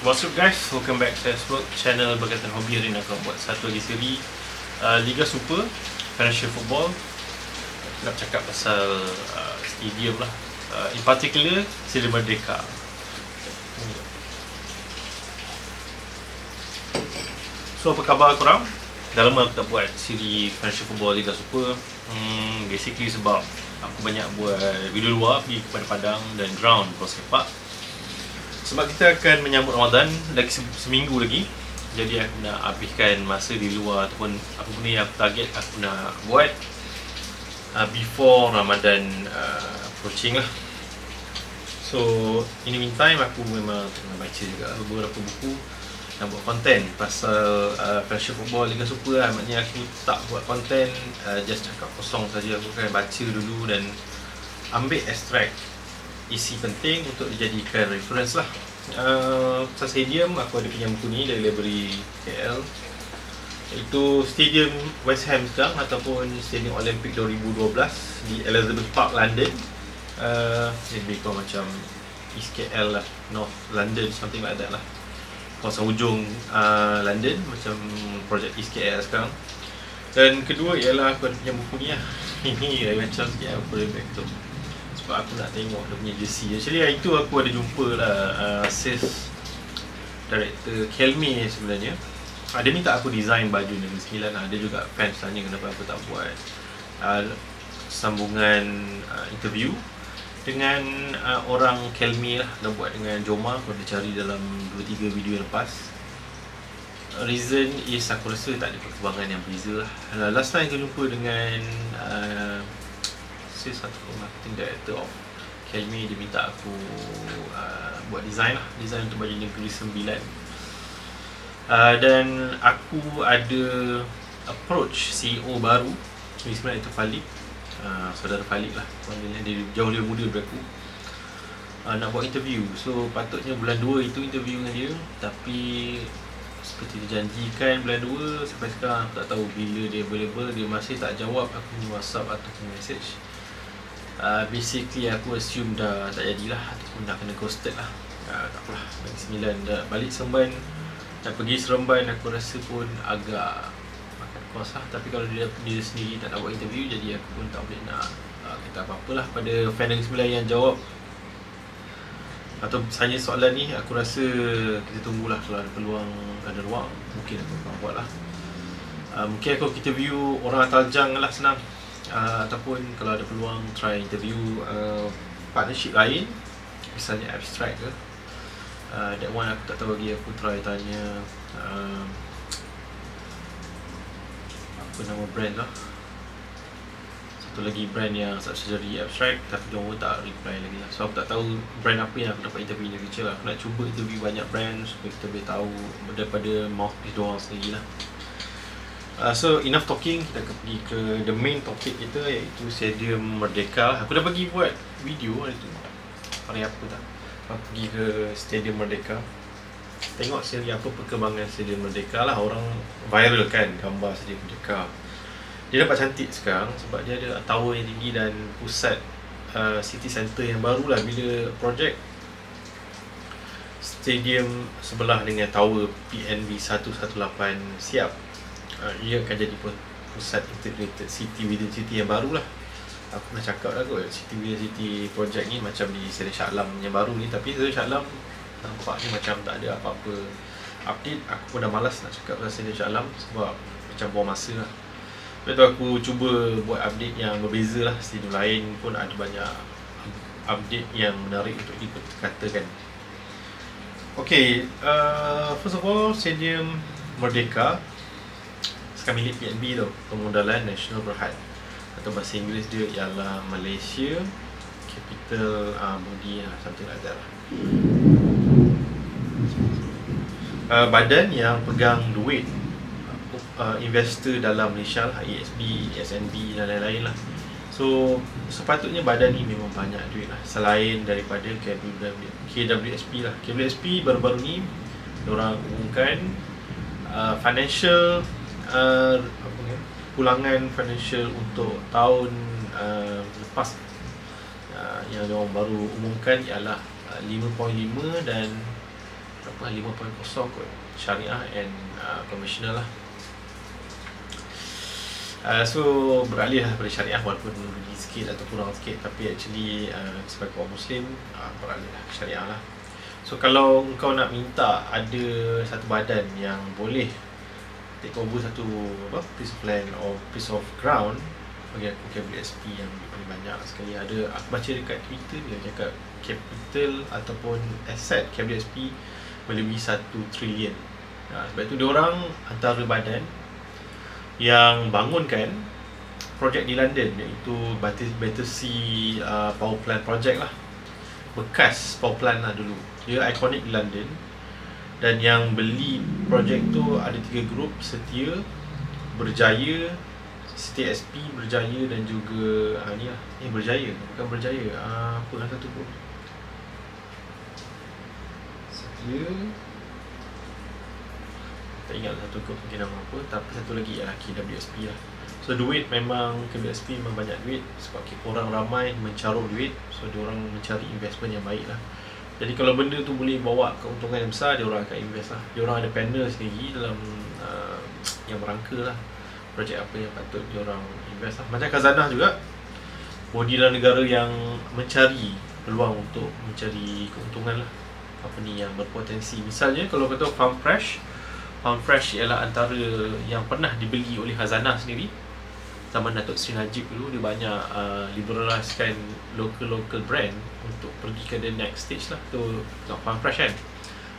What's up guys, welcome back to Facebook channel Berkaitan Hobi. Hari ni akan buat satu lagi siri Liga Super Financial Football. Nak cakap pasal stadium lah, in particular Stadium Merdeka. So apa khabar korang? Dah lama aku tak buat siri Financial Football Liga Super. Basically sebab aku banyak buat video luar, pergi kepada padang dan ground bola sepak. Sebab kita akan menyambut Ramadan lagi seminggu lagi. Jadi aku nak habiskan masa di luar ataupun apa benda yang aku target aku nak buat before Ramadan approaching lah. So in the meantime aku memang tengah baca juga beberapa buku, nak buat konten pasal Financial Football Liga Super lah. Maknanya aku tak buat konten just cakap kosong saja. Aku akan baca dulu dan ambil extract isi penting untuk dijadikan reference lah. Pasal stadium, aku ada pinjam buku ni dari library KL, iaitu Stadium West Ham sekarang ataupun Stadium Olympic 2012 di Elizabeth Park, London. Lebih kurang macam East KL lah, North London, something like that lah, kawasan ujung London, macam projek East KL sekarang. Dan kedua ialah aku ada pinjam buku ni lah. Ini macam sikit aku boleh back tu sebab aku nak tengok dia punya jersey. Actually hari tu aku ada jumpa lah sales director Kelme sebenarnya. Dia minta aku design baju Negeri Sembilan lah. Dia juga fans tanya kenapa aku tak buat sambungan interview dengan orang Kelme lah. Dah buat dengan Joma, aku ada cari dalam 2-3 video yang lepas. Reason is aku rasa tak ada perkembangan yang beza lah. Last time aku jumpa dengan satu marketing director of Kelme. Dia minta aku buat design lah, design untuk baju Negeri Sembilan. Dan aku ada approach CEO baru Negeri Sembilan, itu Falik, saudara Falik lah panggilnya. Dia jauh lebih muda daripada aku. Nak buat interview, so patutnya bulan 2 itu interview dengan dia, tapi seperti dijanjikan bulan 2, sampai sekarang aku tak tahu bila dia available. Dia masih tak jawab aku ni WhatsApp ataupun message. Basically aku assume dah tak jadilah ataupun dah kena ghosted lah. Tak apalah, Negeri Sembilan dah balik Seremban, nak pergi Seremban aku rasa pun agak makan kos lah. Tapi kalau dia sendiri tak nak buat interview, jadi aku pun tak boleh nak kata apa-apalah pada fan Negeri Sembilan yang jawab atau tanya soalan ni. Aku rasa kita tunggulah, kalau ada peluang, ada ruang, mungkin aku akan buat lah. Mungkin aku interview orang Taljang lah, senang. Ataupun kalau ada peluang try interview partnership lain, misalnya abstract ke, that one aku tak tahu lagi. Aku try tanya apa nama brand lah, satu lagi brand yang subsidiary abstract, tapi dia orang tak reply lagi lah. So aku tak tahu brand apa yang aku dapat interview in the future lah. Aku nak cuba interview banyak brand supaya kita boleh tahu daripada mouthpiece diorang sendiri lah. So enough talking, kita akan pergi ke the main topic kita, iaitu Stadium Merdeka. Aku dah bagi buat video hari tu, hari apa tak, aku pergi ke Stadium Merdeka, tengok siri apa perkembangan Stadium Merdeka lah. Orang viral kan gambar Stadium Merdeka. Dia dapat cantik sekarang sebab dia ada tower yang tinggi dan pusat city center yang baru lah. Bila projek stadium sebelah dengan tower PNB 118 siap, ia akan jadi pusat integrated city within city yang baru lah. Aku dah cakap dah kot, city within city project ni macam di Stadium Shah Alam yang baru ni. Tapi Stadium Shah Alam nampaknya macam tak ada apa-apa update. Aku pun dah malas nak cakap pasal Stadium Shah Alam sebab macam buang masa lah. Lepas tu aku cuba buat update yang berbeza lah. Stadium lain pun ada banyak update yang menarik untuk dikatakan. Okay, first of all, Stadium Merdeka sekarang milik PNB tu, Permodalan Nasional Berhad, atau bahasa Inggeris dia ialah Malaysia Capital Body, something like that lah. Badan yang pegang duit investor dalam Malaysia lah, ASB, SNB dan lain-lain lah. So sepatutnya badan ni memang banyak duit lah, selain daripada KWSP lah. KWSP baru-baru ni diorang umumkan financial pulangan financial untuk tahun lepas. Yang diorang baru umumkan ialah 5.5 dan berapa 5.0 kot, syariah and konvensional lah. So beralih lah pada syariah, walaupun lebih sikit atau kurang sikit, tapi actually sebagai orang Muslim beralih lah syariah lah. So kalau kau nak minta ada satu badan yang boleh take over satu piece of land or piece of ground, bagi aku KWSP yang paling banyak sekali. Ada, aku baca dekat Twitter dia cakap capital ataupun asset KWSP melebihi 1 trilion. Sebab tu diorang antara badan yang bangunkan projek di London, iaitu Battersea Power Plant Project lah. Bekas power plant lah dulu. Dia ikonik di London. Dan yang beli projek tu ada 3 grup: Setia, Berjaya, CTSP, Berjaya dan juga ni lah. Berjaya, bukan Berjaya. Apa lah satu grup? Setia, tak ingat satu grup mungkin nama apa, tapi satu lagi ialah KWSP lah. So duit memang, KWSP memang banyak duit sebab orang ramai mencarut duit. So diorang mencari investment yang baik lah. Jadi kalau benda tu boleh bawa keuntungan yang besar, diorang akan invest lah. Diorang ada panel sendiri dalam yang merangka lah projek apa yang patut diorang invest lah. Macam Khazanah juga, body dalam negara yang mencari peluang untuk mencari keuntungan lah, apa ni yang berpotensi. Misalnya kalau kata Farm Fresh ialah antara yang pernah dibeli oleh Khazanah sendiri. Zaman Datuk Seri Najib dulu, dia banyak liberaliskan local brand untuk pergi ke the next stage lah. Tu Farm Fresh kan,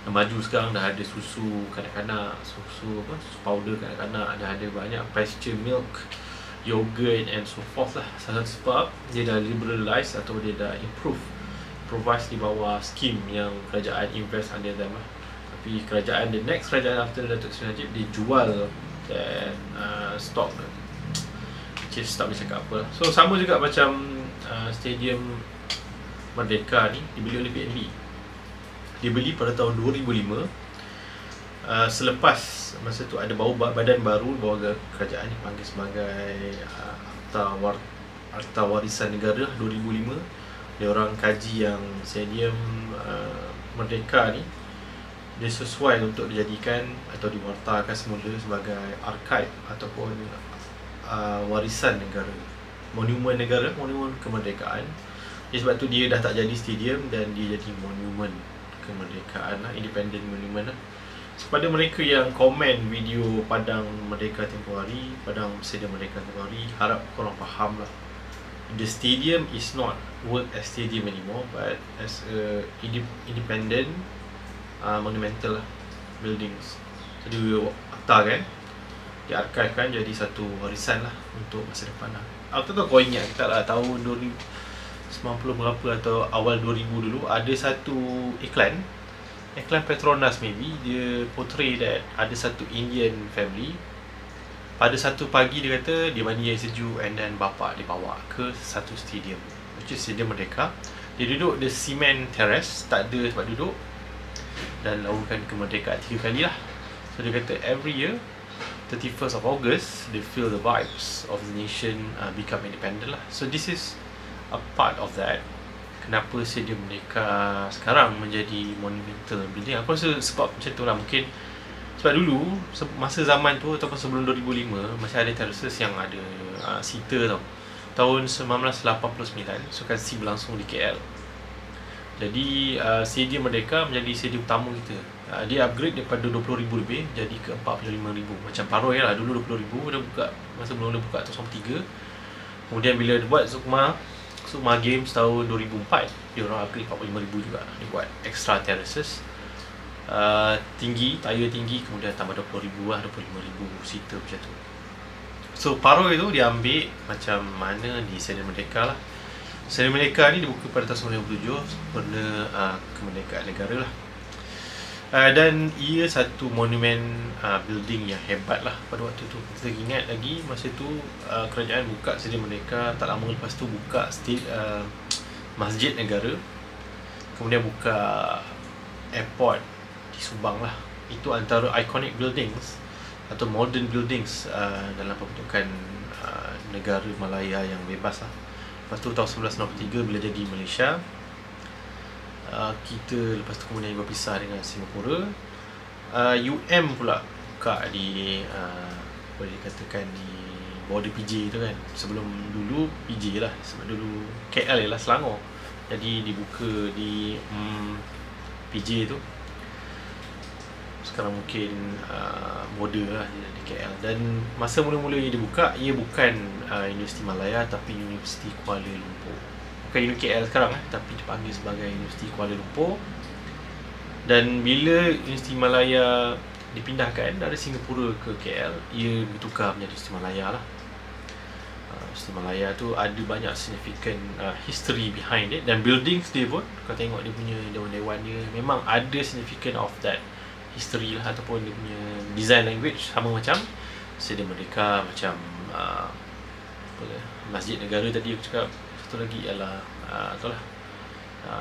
dah maju sekarang, dah ada susu kanak-kanak, susu powder kanak-kanak, dah ada banyak pasture milk, yogurt and so forth lah. Salah satu sebab dia dah liberalise atau dia dah improvise di bawah skim yang kerajaan invest under them lah. Tapi kerajaan, the next kerajaan after Datuk Seri Najib, dia jual dan stock, which is tak boleh cakap apa lah. So sama juga macam Stadium Merdeka ni dibeli oleh PNB. Dibeli pada tahun 2005. Selepas masa tu ada badan baru bawah kerajaan dipanggil sebagai Akta Warisan Negara 2005. Dia orang kaji yang Stadium Merdeka ni dia sesuai untuk dijadikan atau diwartakan semula sebagai archive ataupun warisan negara, monumen negara, monumen kemerdekaan. Jadi sebab tu dia dah tak jadi stadium dan dia jadi monumen kemerdekaan lah, independent monument lah. Kepada mereka yang komen video Padang Merdeka tempoh hari, Padang Stadium Merdeka tempoh hari, harap korang faham lah, the stadium is not work as stadium anymore, but as a independent monumental lah, buildings. Jadi akta kan, diarchivekan jadi satu warisan lah untuk masa depan lah. Aku tak tahu kau ingat tak lah, tahun 90 berapa atau awal 2000 dulu ada satu iklan Petronas maybe, dia portray that ada satu Indian family. Pada satu pagi dia kata dia mandi air sejuk and then bapa dia bawa ke satu stadium, which is Stadium Merdeka. Dia duduk the cement terrace, tak ada tempat duduk, dan lakukan kemerdekaan 3 kali lah. So dia kata every year 31st of August they feel the vibes of the nation become independent lah. So this is a part of that. Kenapa Stadium Merdeka sekarang menjadi monumental building? Aku rasa sebab macam tu lah. Mungkin sebab dulu masa zaman tu ataupun sebelum 2005 masih ada terraces yang ada seater tau. Tahun 1989 Sukan C berlangsung di KL. Jadi Stadium Merdeka menjadi stadium utama kita. Dia upgrade daripada 20,000 lebih jadi ke 45,000. Macam Paroi lah, dulu 20,000 dia buka masa belum dia buka tahun 3. Kemudian bila dia buat Sukma Games tahun 2004, dia orang upgrade 45,000 juga. Dia buat extra terraces tinggi, tayar tinggi, kemudian tambah 20,000 lah, 25,000 seater macam tu. So Paroi tu dia ambil macam mana di Stadium Merdeka lah. Stadium Merdeka ni dibuka pada tahun 1997 sempena kemerdekaan negara lah. Dan ia satu monumen building yang hebat lah pada waktu tu. Kita ingat lagi masa tu kerajaan buka Stadium Merdeka, tak lama lepas tu buka Masjid Negara, kemudian buka airport di Subang lah. Itu antara iconic buildings atau modern buildings dalam pembentukan negara Malaya yang bebas lah. Lepas tu tahun 1963 bila jadi Malaysia, kita lepas tu kemudian berpisah dengan Singapura. pula buka di boleh dikatakan di border PJ tu kan. Sebelum dulu PJ lah, sebab dulu KL ialah Selangor, jadi dibuka di PJ tu. Sekarang mungkin border lah di KL. Dan masa mula-mula ia dibuka, ia bukan Universiti Malaya tapi Universiti Kuala Lumpur. Bukan UKL sekarang tapi dipanggil sebagai Universiti Kuala Lumpur. Dan bila Universiti Malaya dipindahkan dari Singapura ke KL, ia ditukar menjadi Universiti Malaya lah. Universiti Malaya tu ada banyak significant history behind it. Dan buildings dia pun, kau tengok dia punya dewan-dewan dia, memang ada significant of that history lah, ataupun dia punya design language sama macam Stadium Merdeka, macam Masjid Negara tadi aku cakap. Satu lagi ialah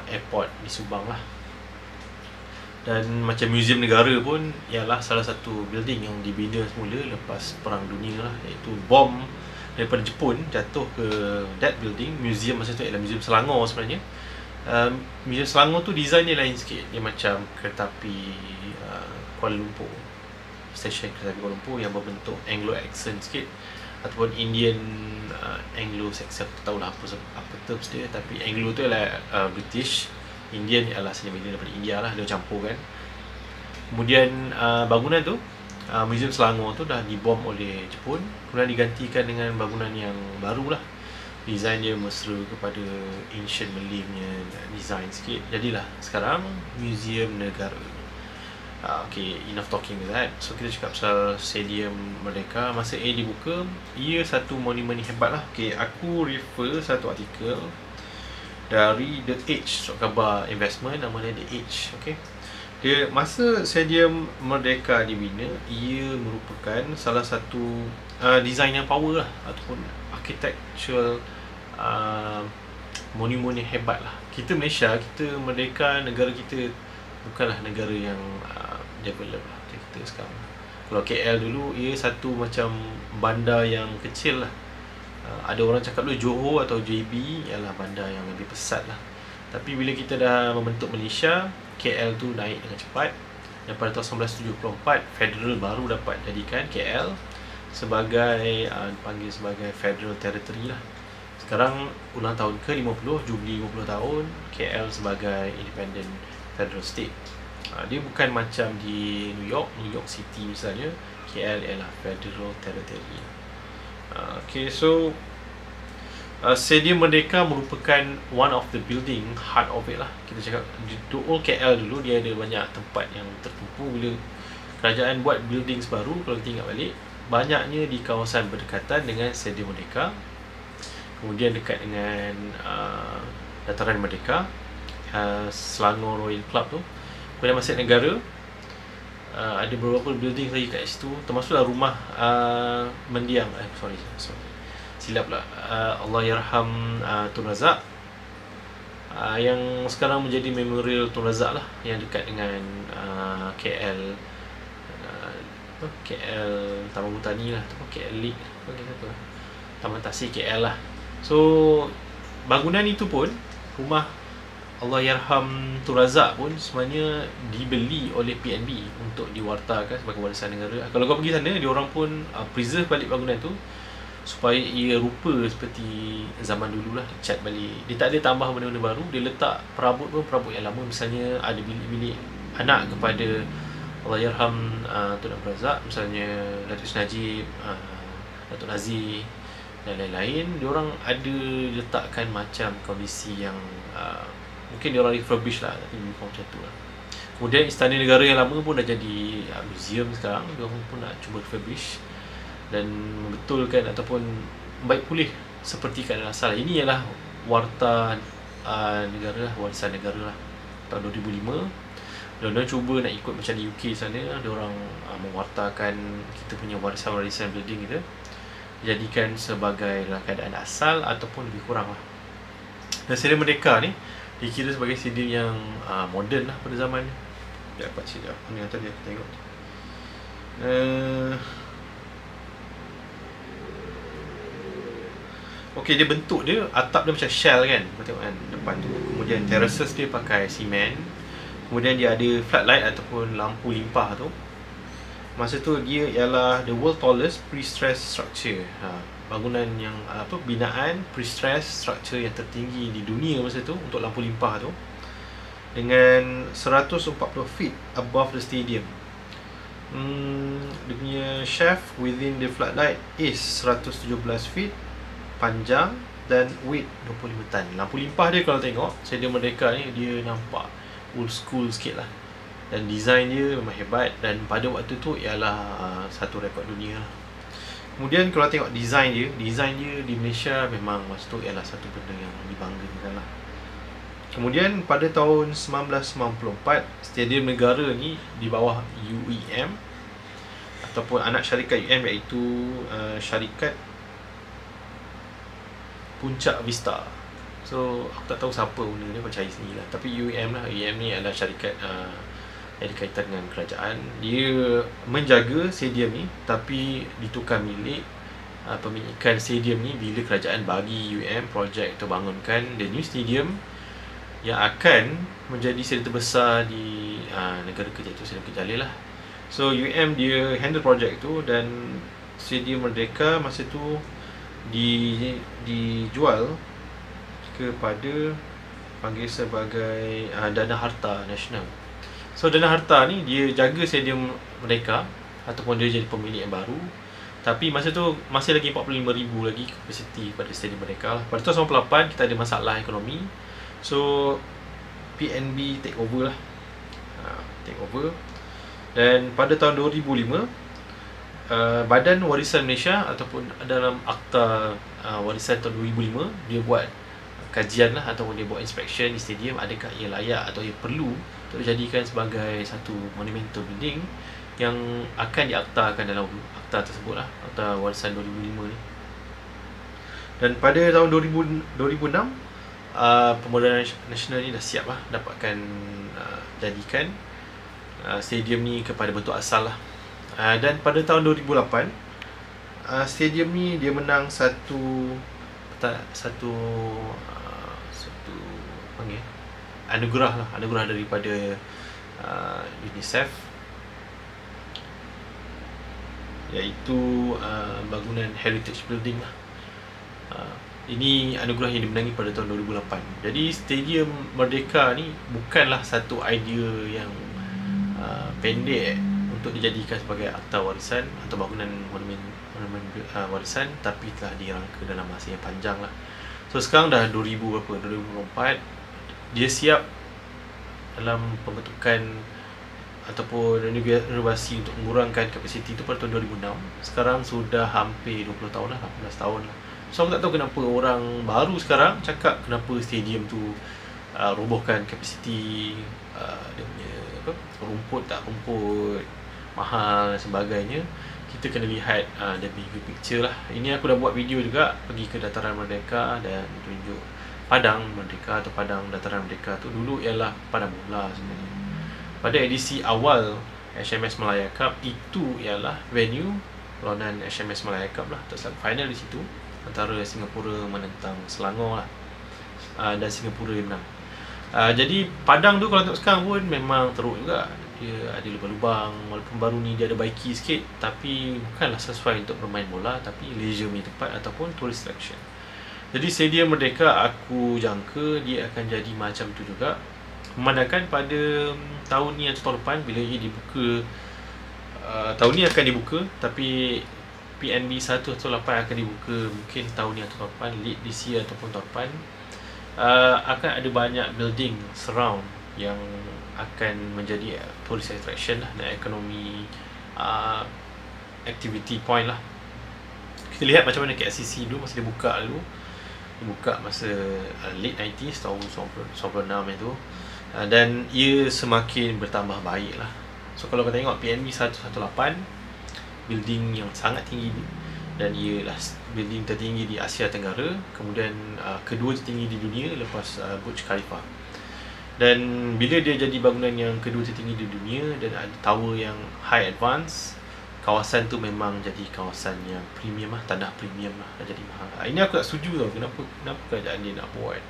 airport di Subang lah. Dan macam Museum Negara pun ialah salah satu building yang dibina semula lepas Perang Dunia lah, iaitu bom daripada Jepun jatuh ke that building. Museum masa tu ialah Museum Selangor sebenarnya. Museum Selangor tu design dia lain sikit. Dia macam kereta api Kuala Lumpur, stesen kereta api Kuala Lumpur yang berbentuk Anglo-Saxon sikit, ataupun Indian Anglo-Saxon. Aku tahu lah apa terms dia, tapi Anglo tu ialah British, Indian ialah sebenarnya daripada India lah, dia campur kan. Kemudian bangunan tu, Museum Selangor tu dah dibom oleh Jepun, kemudian digantikan dengan bangunan yang baru lah. Design dia mesra kepada ancient Malay punya design sikit. Jadilah sekarang Museum Negara. Okay, enough talking with that. So kita cakap pasal Stadium Merdeka. Masa dibuka, ia satu monumen hebat lah. Okay, aku refer satu artikel dari The Age, khabar investment, nama dia The Age. Okay, dia masa Stadium Merdeka dibina, ia merupakan salah satu design yang power lah, ataupun architectural monumen yang hebat lah. Kita Malaysia, kita merdeka, negara kita bukanlah negara yang develop lah macam kita sekarang. Kalau KL dulu, ia satu macam bandar yang kecil lah. Ada orang cakap dulu Johor atau JB ialah bandar yang lebih pesat lah. Tapi bila kita dah membentuk Malaysia, KL tu naik dengan cepat. Dan pada tahun 1974, Federal baru dapat jadikan KL sebagai dipanggil sebagai Federal Territory lah. Sekarang ulang tahun ke-50, jubli 50 tahun KL sebagai Independent Federal State. Dia bukan macam di New York City misalnya, KL ialah Federal Territory. Okay, so Stadium Merdeka merupakan one of the building, heart of it lah. Kita cakap di old KL dulu, dia ada banyak tempat yang tertumpu. Bila kerajaan buat buildings baru, kalau kita ingat balik, banyaknya di kawasan berdekatan dengan Stadium Merdeka, kemudian dekat dengan Dataran Merdeka, Selangor Royal Club tu. Kemudian Masjid Negara, ada beberapa building lagi kat situ, termasuklah rumah mendiang, silap lah, Allahyarham Tun Razak, yang sekarang menjadi Memorial Tun Razak lah, yang dekat dengan KL Taman Botani lah, ataupun KL League, Taman Tasik KL lah. So bangunan itu pun, rumah Allahyarham Tun Razak pun sebenarnya dibeli oleh PNB untuk diwartakan sebagai warisan negara. Kalau kau pergi sana, dia orang pun preserve balik bangunan tu supaya ia rupa seperti zaman dulu lah, dicat balik. Dia tak ada tambah benda-benda baru. Dia letak perabot pun perabot yang lama. Misalnya ada bilik-bilik anak kepada Allahyarham Tun Razak, misalnya Datuk Najib, Datuk Nazir dan lain-lain. Dia orang ada letakkan macam kondisi yang mungkin dia orang refurbish lah, tapi macam tu lah. Kemudian Istana Negara yang lama pun dah jadi museum sekarang. Dia orang pun nak cuba refurbish dan membetulkan ataupun baik pulih seperti keadaan asal. Ini ialah warta negara, warisan negara lah, tahun 2005. Dia cuba nak ikut macam di UK sana, dia orang mewartakan kita punya warisan-warisan building kita, jadikan sebagai keadaan asal ataupun lebih kurang lah. Dan Stadium Merdeka ni dikira sebagai stadium yang moden lah pada zaman ni. Dia dapat silap ni yang tadi aku tengok. Okay, dia bentuk dia, atap dia macam shell kan. Kau tengok kan, depan tu. Kemudian terraces dia pakai simen. Kemudian dia ada floodlight ataupun lampu limpah tu. Masa tu dia ialah the world tallest pre-stressed structure. Bangunan yang binaan pre-stressed structure yang tertinggi di dunia masa tu untuk lampu limpah tu, dengan 140 feet above the stadium. Dia punya shaft within the floodlight is 117 feet panjang dan weight 25 tan. Lampu limpah dia kalau tengok Stadium Merdeka ni, dia nampak old school sikit lah. Dan design dia memang hebat, dan pada waktu tu ialah satu rekod dunia lah. Kemudian kalau tengok design dia di Malaysia memang masa tu ialah satu benda yang dibanggakan lah. Kemudian pada tahun 1994, Stadium Negara ni di bawah UEM ataupun anak syarikat UEM, iaitu syarikat Puncak Vista. So aku tak tahu siapa owner dia, percaya sendiri lah. Tapi UEM lah, UEM ni adalah syarikat yang berkaitan dengan kerajaan. Dia menjaga stadium ni, tapi ditukar milik pemilikan stadium ni bila kerajaan bagi UEM projek untuk bangunkan the new stadium yang akan menjadi stadium terbesar di negara kita, iaitu Stadium Kirk Jalil lah. So UEM dia handle projek tu, dan Stadium Merdeka masa tu dijual kepada panggil sebagai Dana Harta Nasional. So Dana Harta ni dia jaga Stadium Merdeka ataupun dia jadi pemilik yang baru. Tapi masa tu masih lagi 45,000 lagi kapasiti pada Stadium Merdeka lah. Pada tahun 98 kita ada masalah ekonomi. So PNB take over lah. Take over. Dan pada tahun 2005, Badan Warisan Malaysia ataupun dalam Akta Warisan tahun 2005, dia buat kajian lah ataupun dia buat inspection di stadium, adakah ia layak atau ia perlu untuk dijadikan sebagai satu monumental building yang akan diaktakan dalam akta tersebut lah, Akta Warisan 2005 ni. Dan pada tahun 2006, Pemuda Nasional ni dah siap lah dapatkan jadikan stadium ni kepada bentuk asal lah. Dan pada tahun 2008, stadium ni dia menang satu panggil anugerah lah, anugerah daripada UNICEF, iaitu bangunan heritage building lah. Ini anugerah yang dimenangi pada tahun 2008. Jadi Stadium Merdeka ni bukanlah satu idea yang pendek untuk dijadikan sebagai akta warisan atau bangunan monumen warisan, tapi telah dirangka dalam masa yang panjang lah. So sekarang dah 2004, dia siap dalam pembentukan ataupun renovasi untuk mengurangkan kapasiti itu pada tahun 2006. Sekarang sudah hampir 20 tahun lah, 18 tahun lah. So aku tak tahu kenapa orang baru sekarang cakap kenapa stadium tu robohkan kapasiti, dia punya rumput tak rumput, mahal dan sebagainya. Kita kena lihat the bigger picture lah. Ini aku dah buat video juga, pergi ke Dataran Merdeka dan tunjuk Padang Merdeka atau Padang Dataran Merdeka tu dulu ialah Padang Mula sebenarnya. Pada edisi awal HMS Malaya Cup, itu ialah venue lawanan HMS Malaya Cup lah, untuk final di situ antara Singapura menentang Selangor lah, dan Singapura yang menang. Jadi Padang tu kalau tengok sekarang pun memang teruk juga. Dia ada lubang-lubang, walaupun baru ni dia ada baiki sikit, tapi bukanlah sesuai untuk bermain bola, tapi leisure punya tempat ataupun tourist attraction. Jadi Stadium Merdeka aku jangka dia akan jadi macam tu juga, memandangkan pada tahun ni atau tahun depan bila ia dibuka, tahun ni akan dibuka, tapi PNB 118 akan dibuka mungkin tahun ni atau tahun depan, late this year ataupun tahun depan. Akan ada banyak building surround yang akan menjadi tourist attraction lah dan ekonomi activity point lah. Kita lihat macam mana KLCC dulu masa dia buka dulu. Dia buka masa late 90s, tahun 96 itu, dan ia semakin bertambah baik lah. So kalau kita tengok PNB 118, building yang sangat tinggi, dan ialah building tertinggi di Asia Tenggara, kemudian kedua tertinggi di dunia lepas Burj Khalifa. Dan bila dia jadi bangunan yang kedua tertinggi di dunia dan ada tower yang high advance, kawasan tu memang jadi kawasan yang premium lah, tanah premium lah, dah jadi mahal. Ini aku tak setuju tau, kenapa kerajaan dia nak buat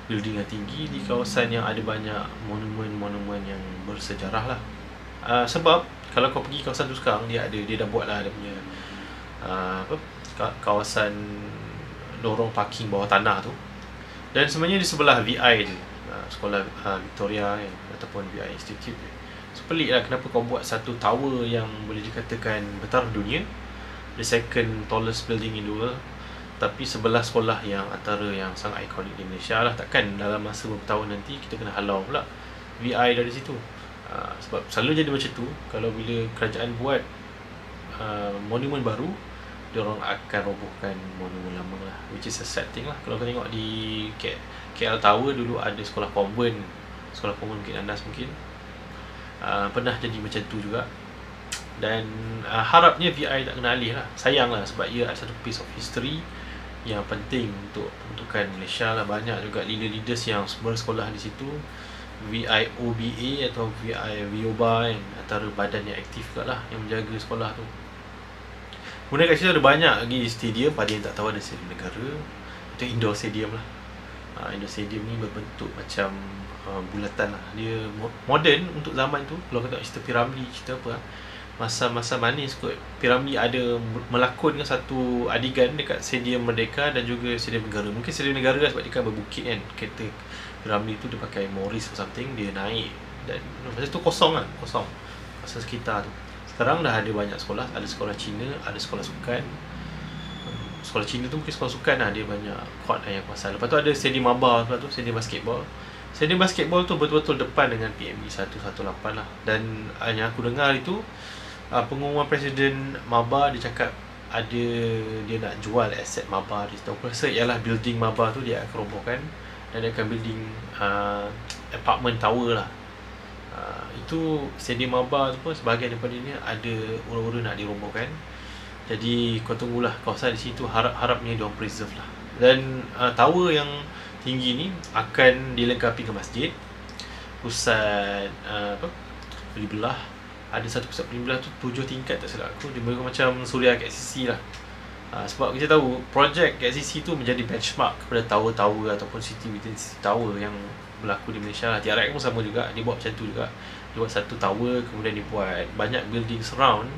building yang tinggi di kawasan yang ada banyak monumen-monumen yang bersejarah lah. Sebab kalau kau pergi kawasan tu sekarang, dia dah buat lah dia punya kawasan lorong parking bawah tanah tu. Dan sebenarnya di sebelah VI tu, sekolah Victoria kan, ataupun VI Institute. So pelik lah kenapa kau buat satu tower yang boleh dikatakan bertaraf dunia, the second tallest building in the world, tapi sebelah sekolah yang antara yang sangat ikonik di Malaysia lah. Takkan dalam masa beberapa tahun nanti kita kena halau pula VI dari situ. Sebab selalu jadi macam tu kalau bila kerajaan buat monumen baru, diorang akan robohkan monumen lama lah, which is a sad thing lah. Kalau kau tengok di KL Tower dulu ada sekolah convent mungkin Andas mungkin pernah jadi macam tu juga. Dan harapnya VI tak kena alih lah. Sayang lah sebab ia ada satu piece of history yang penting untuk pembentukan Malaysia lah. Banyak juga leaders yang bersekolah di situ. VIOBA atau VIOBA kan, antara badan yang aktif juga lah yang menjaga sekolah tu. Kemudian kat situ ada banyak lagi stadium. Pada yang tak tahu, ada stadium negara, itu indoor stadium lah. Indoor stadium ni berbentuk macam bulatan lah. Dia modern untuk zaman tu. Kalau kata cerita Piramli, cerita apa, masa-masa manis kot. Piramli ada melakonkan satu adegan dekat Stadium Merdeka dan juga Stadium Negara. Mungkin Stadium Negara lah sebab dia kan berbukit kan. Kereta Piramli tu dia pakai Morris or something, dia naik. Dan masa tu kosong masa sekitar tu. Sekarang dah ada banyak sekolah. Ada sekolah Cina, ada sekolah sukan. Sekolah Cina tu mungkin sekolah sukan lah, dia banyak court yang pasal. Lepas tu ada Stadium Maba tu, Stadium Basketball. Stadium Basketball tu betul-betul depan dengan PMB 118 lah. Dan yang aku dengar itu pengumuman Presiden Maba, dia cakap dia nak jual aset Maba di situ. Aku rasa ialah building Maba tu dia akan robohkan dan dia akan building apartment tower lah. Itu Stadium Maba tu pun sebahagian daripada ni ada ura-ura nak dirobohkan. Jadi kau tunggulah kawasan di situ, harapnya diorang preserve lah. Dan tower yang tinggi ni akan dilengkapi ke masjid, pusat beli-belah. Ada satu pusat beli-belah tu 7 tingkat tak silap aku. Dia macam Suria KCC lah. Sebab kita tahu projek KCC tu menjadi benchmark kepada tower-tower ataupun city within city tower yang berlaku di Malaysia lah. TRX pun sama juga, dia buat macam tu juga. Dia buat satu tower, kemudian dia buat banyak building surround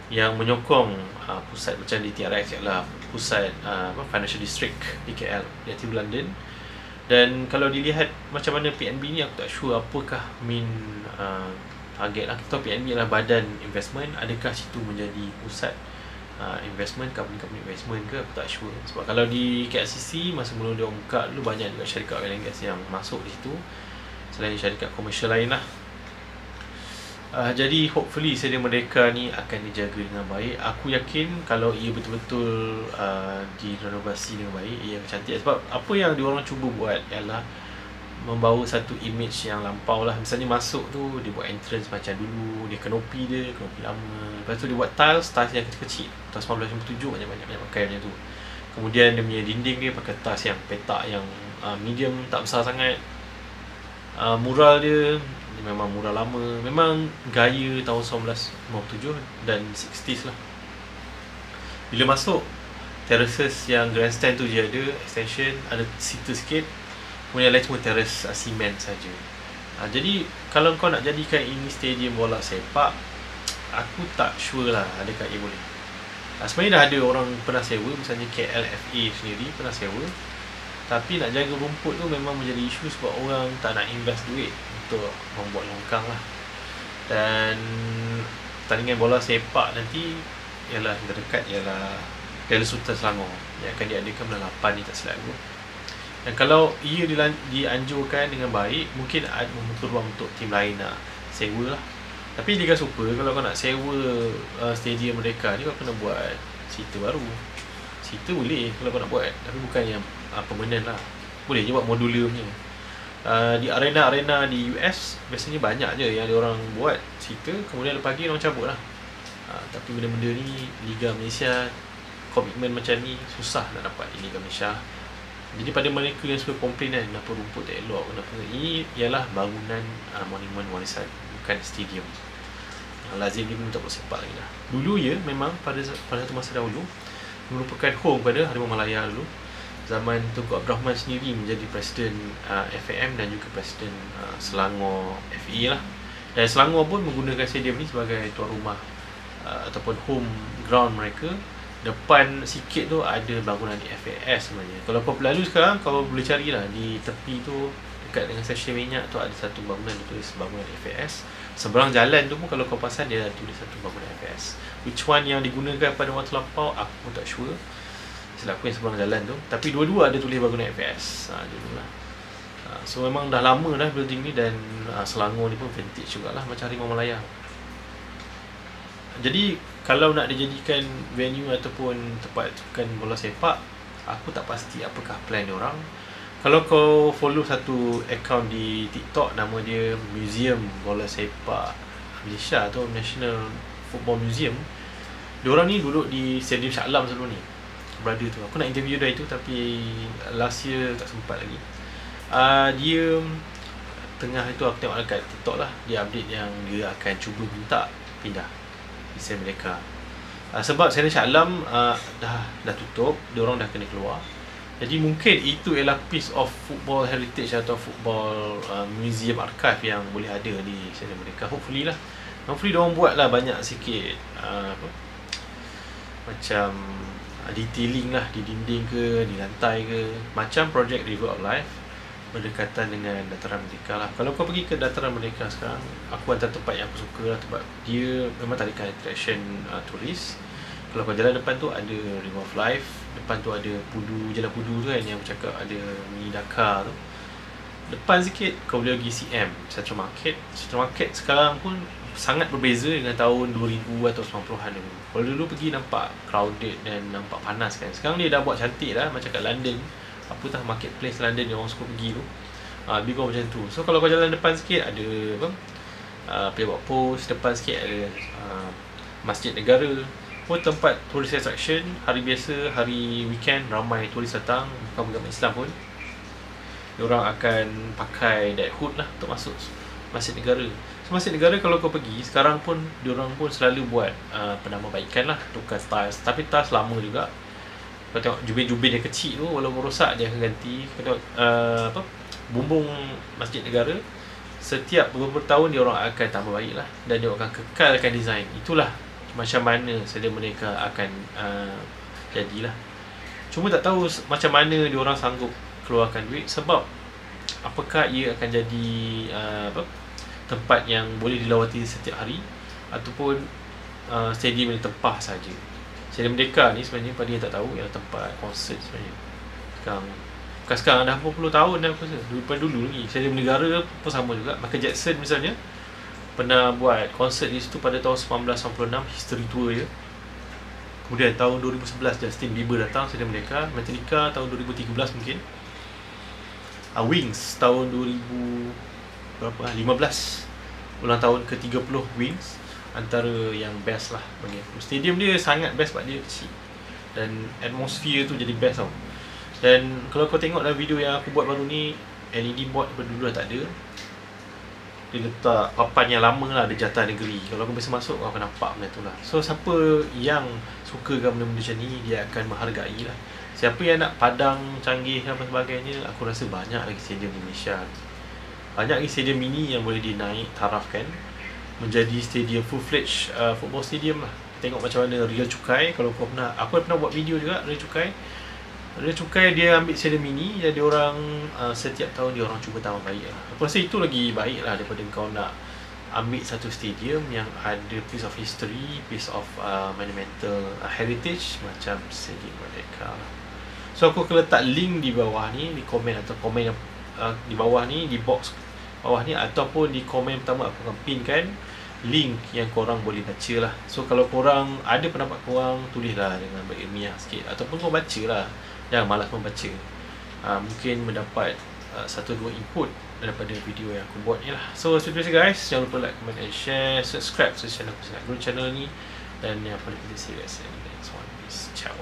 yang menyokong pusat macam di TRX ialah pusat financial district di KL, iaitu London. Dan kalau dilihat macam mana PNB ni, aku tak sure apakah target lah. Kita tahu PNB adalah badan investment, adakah situ menjadi pusat investment, company investment ke, aku tak sure. Sebab kalau di KLCC masa mula dia buka dulu, banyak juga syarikat oil and gas yang masuk di situ selain syarikat komersial lain lah. Jadi hopefully Stadium Merdeka ni akan dijaga dengan baik. Aku yakin kalau ia betul-betul direnovasi dengan baik, ia akan cantik. Sebab apa yang diorang cuba buat ialah membawa satu image yang lampau lah. Misalnya masuk tu, dia buat entrance macam dulu, dia kanopi lama. Lepas tu dia buat tiles yang kecil-kecil. Tahun 1957 banyak pakai macam tu. Kemudian dia punya dinding dia pakai tiles yang petak, yang medium, tak besar sangat. Mural dia memang mural lama, memang gaya tahun 1957 dan 60s lah. Bila masuk, terraces yang grandstand tu je ada extension, ada situ sikit. Kemudian lain semua terrace cement saja. Jadi kalau kau nak jadikan ini stadium bola sepak, aku tak sure lah adakah ia boleh. Sebenarnya dah ada orang pernah sewa, misalnya KLFA sendiri pernah sewa. Tapi nak jaga rumput tu memang menjadi isu sebab orang tak nak invest duit untuk membuat longkang lah. Dan pertandingan bola sepak nanti ialah terdekat ialah Piala Sultan Selangor yang akan diadakan bulan 8 ni tak silap aku. Dan kalau ia dianjurkan dengan baik, mungkin ada membentuk ruang untuk tim lain nak sewa lah. Tapi Liga Super, kalau kau nak sewa stadium Merdeka ni, kau kena buat cerita baru. Cerita boleh kalau kau nak buat, tapi bukan yang permanent lah. Boleh je buat modular punya. Di arena-arena di US biasanya banyak je yang orang buat cerita, kemudian lepas pagi orang cabut lah. Tapi benda-benda ni Liga Malaysia, komitmen macam ni susah nak dapat di Liga Malaysia. Jadi pada mereka yang suka komplain kan, kenapa rumput tak elok, kenapa, ini ialah bangunan monumen warisan, bukan stadium. Lazim dia pun tak boleh sepak lagi dah. Dulu ya, memang pada satu masa dahulu merupakan home pada Harimau Malaya dulu. zaman Tunku Abdul Rahman sendiri menjadi Presiden FAM dan juga Presiden Selangor FA lah. Dan Selangor pun menggunakan stadium ni sebagai tuan rumah ataupun home ground mereka. Depan sikit tu ada bangunan di FAS sebenarnya. Kalau kau berlalu sekarang, kau boleh carilah di tepi tu dekat dengan stesen minyak tu ada satu bangunan ditulis bangunan FAS. Seberang jalan tu pun kalau kau pasang dia tulis satu bangunan FAS. Which one yang digunakan pada waktu lampau aku pun tak sure. Silap aku yang seberang jalan tu. Tapi dua-dua ada tulis bangunan FAS. Dululah. So memang dah lama dah building ni dan Selangor ni pun vintage jugalah macam Harimau Malaya. Jadi kalau nak dijadikan venue ataupun tempat sukan bola sepak, aku tak pasti apakah plan diorang. Kalau kau follow satu account di TikTok, nama dia Museum Bola Sepak Malaysia atau National Football Museum, diorang ni duduk di Stadium Shah Alam sebelum ni, berada tu. Aku nak interview dia itu tapi last year tak sempat lagi. Dia tengah itu aku tengok dekat TikTok lah, dia update yang dia akan cuba minta pindah Stadium mereka. Sebab Stadium Shah Alam dah tutup, diorang dah kena keluar. Jadi mungkin itu ialah piece of football heritage atau football museum archive yang boleh ada di Stadium mereka. Hopefully lah. Hopefully diorang buat lah banyak sikit macam detailing lah di dinding ke, di lantai ke, macam projek River of Life berdekatan dengan Dataran Merdeka lah. Kalau kau pergi ke Dataran Merdeka sekarang, aku antara tempat yang aku suka lah, tempat dia memang tarikan attraction turis. Kalau kau jalan depan tu ada River of Life, depan tu ada Pudu, Jalan Pudu tu kan yang aku cakap ada mini Dakar tu. Depan sikit kau boleh pergi CM, Central Market. Central Market sekarang pun sangat berbeza dengan tahun 2000 atau 90-an dulu. Kalau dulu pergi nampak crowded dan nampak panas kan. Sekarang dia dah buat cantik lah, macam kat London. Apa tah marketplace London yang orang suka pergi tu. Lebih kurang macam tu. So kalau kau jalan depan sikit ada apa? Playboard Post, depan sikit ada Masjid Negara. Pun tempat tourist attraction, hari biasa, hari weekend ramai turis datang, bukan agama Islam pun. Diorang akan pakai that hood lah untuk masuk Masjid Negara. So Masjid Negara kalau kau pergi, sekarang pun diorang pun selalu buat penambahbaikan lah, tukar tiles. Tapi tiles lama juga. Kau tengok jubin-jubin yang kecil tu, walaupun rosak dia akan ganti. Kau tengok bumbung Masjid Negara, setiap beberapa tahun diorang akan tambah baik lah. Dan diorang akan kekalkan design. Itulah macam mana Stadium mereka akan jadilah. Cuma tak tahu macam mana diorang sanggup keluarkan duit, sebab apakah ia akan jadi tempat yang boleh dilawati setiap hari ataupun stadium yang tempah saja. Stadium Merdeka ni sebenarnya pada yang tak tahu ialah tempat konsert sebenarnya. Sekarang dah 40 tahun dah aku rasa. Daripada dulu lagi. Stadium Negara pun sama juga. Michael Jackson misalnya pernah buat konsert di situ pada tahun 1996, history tour je. Kemudian tahun 2011 Justin Bieber datang Stadium Merdeka. Metallica tahun 2013 mungkin. Wings tahun 2015 ulang tahun ke-30 Wings, antara yang best lah bagi aku. Stadium dia sangat best sebab dia kecil dan atmosphere tu jadi best tau. Dan kalau kau tengok dalam video yang aku buat baru ni, LED board daripada dulu dah tak ada. Dia letak papan yang lama lah, ada Jatah Negeri. Kalau kau biasa masuk, kau akan nampak benda tu lah. So siapa yang suka benda-benda macam ni, dia akan menghargai lah. Siapa yang nak padang canggih dan sebagainya, aku rasa banyak lagi stadium di Malaysia. Banyak lagi stadium mini yang boleh dinaik tarafkan menjadi stadium full-fledged football stadium lah. Tengok macam mana Real Cukai. Kalau kau pernah, aku pernah buat video juga Real Cukai. Real Cukai dia ambil stadium mini, jadi orang setiap tahun dia orang cuba tambah baik lah. Aku rasa itu lagi baik lah daripada kau nak ambil satu stadium yang ada piece of history, piece of monumental heritage macam Stadium Merdeka lah. So aku akan letak link di bawah ni, di komen atau komen yang di bawah ni, di box bawah ni, ataupun di komen pertama aku akan pinkan link yang korang boleh baca lah. So kalau korang ada pendapat korang, tulislah dengan berilmiah sikit, ataupun kau baca lah, jangan malas membaca. Mungkin mendapat 1-2 input daripada video yang aku buat ni lah. So terima kasih guys, jangan lupa like, comment and share, subscribe to channel aku, channel ni. Dan yang paling penting, see you guys in the next one. Peace, ciao.